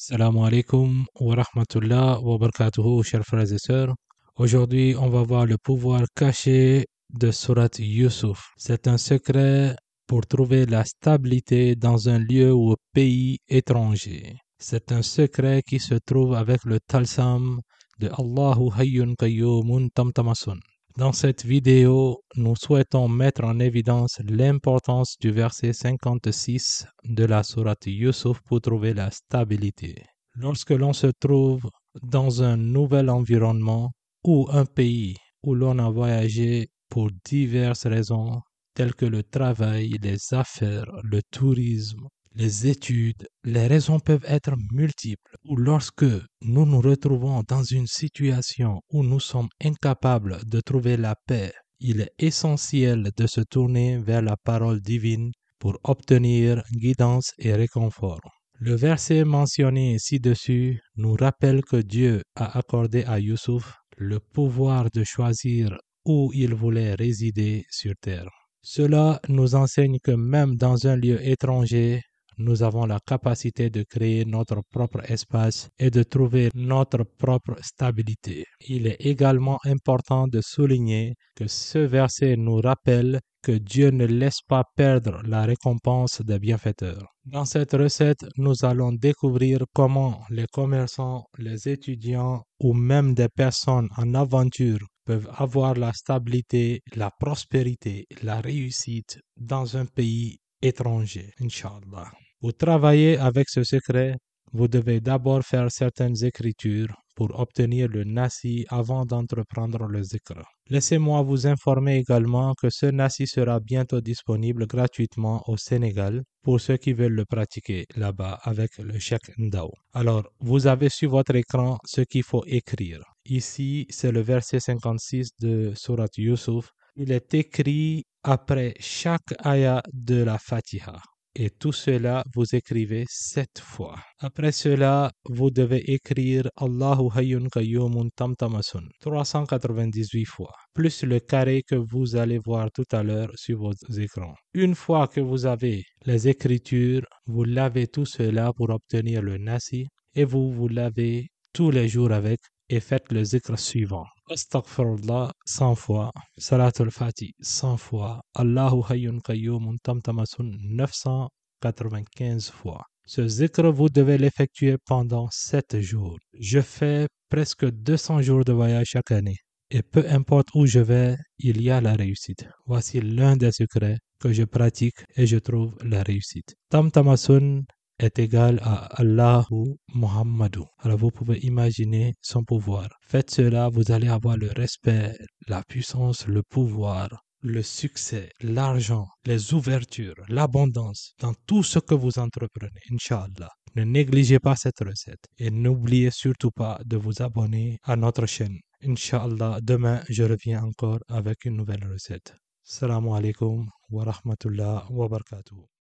Salam alaikum wa rahmatullah wa barakatuhu, chers frères et sœurs. Aujourd'hui, on va voir le pouvoir caché de Surat Yusuf. C'est un secret pour trouver la stabilité dans un lieu ou pays étranger. C'est un secret qui se trouve avec le talsam de Allahu Hayyun Qayyumun Tamtamasun. Dans cette vidéo, nous souhaitons mettre en évidence l'importance du verset 56 de la sourate Yusuf pour trouver la stabilité. Lorsque l'on se trouve dans un nouvel environnement ou un pays où l'on a voyagé pour diverses raisons telles que le travail, les affaires, le tourisme, les études, les raisons peuvent être multiples. Ou lorsque nous nous retrouvons dans une situation où nous sommes incapables de trouver la paix, il est essentiel de se tourner vers la parole divine pour obtenir guidance et réconfort. Le verset mentionné ci-dessus nous rappelle que Dieu a accordé à Yusuf le pouvoir de choisir où il voulait résider sur terre. Cela nous enseigne que même dans un lieu étranger, nous avons la capacité de créer notre propre espace et de trouver notre propre stabilité. Il est également important de souligner que ce verset nous rappelle que Dieu ne laisse pas perdre la récompense des bienfaiteurs. Dans cette recette, nous allons découvrir comment les commerçants, les étudiants ou même des personnes en aventure peuvent avoir la stabilité, la prospérité, la réussite dans un pays étranger, Inch'Allah. Pour travailler avec ce secret, vous devez d'abord faire certaines écritures pour obtenir le nasi avant d'entreprendre le zikr. Laissez-moi vous informer également que ce nasi sera bientôt disponible gratuitement au Sénégal pour ceux qui veulent le pratiquer là-bas avec le Cheikh Ndao. Alors, vous avez sur votre écran ce qu'il faut écrire. Ici, c'est le verset 56 de Surat Yusuf. Il est écrit après chaque ayah de la Fatiha. Et tout cela, vous écrivez 7 fois. Après cela, vous devez écrire Allahu Hayyun Qayyumun Tamtamasun 398 fois, plus le carré que vous allez voir tout à l'heure sur vos écrans. Une fois que vous avez les écritures, vous lavez tout cela pour obtenir le nasi et vous lavez tous les jours avec et faites le zikr suivant. Astaghfirullah 100 fois, Salatul Fatih 100 fois, Allahu Hayyun Qayyumun Tamtamasun 995 fois. Ce zikr, vous devez l'effectuer pendant 7 jours. Je fais presque 200 jours de voyage chaque année. Et peu importe où je vais, il y a la réussite. Voici l'un des secrets que je pratique et je trouve la réussite. Tamtamasun est égal à Allahu Muhammadu. Alors vous pouvez imaginer son pouvoir. Faites cela, vous allez avoir le respect, la puissance, le pouvoir, le succès, l'argent, les ouvertures, l'abondance dans tout ce que vous entreprenez, Inch'Allah. Ne négligez pas cette recette et n'oubliez surtout pas de vous abonner à notre chaîne. Inch'Allah, demain, je reviens encore avec une nouvelle recette. Assalamu alaikum wa rahmatullah wa barakatuh.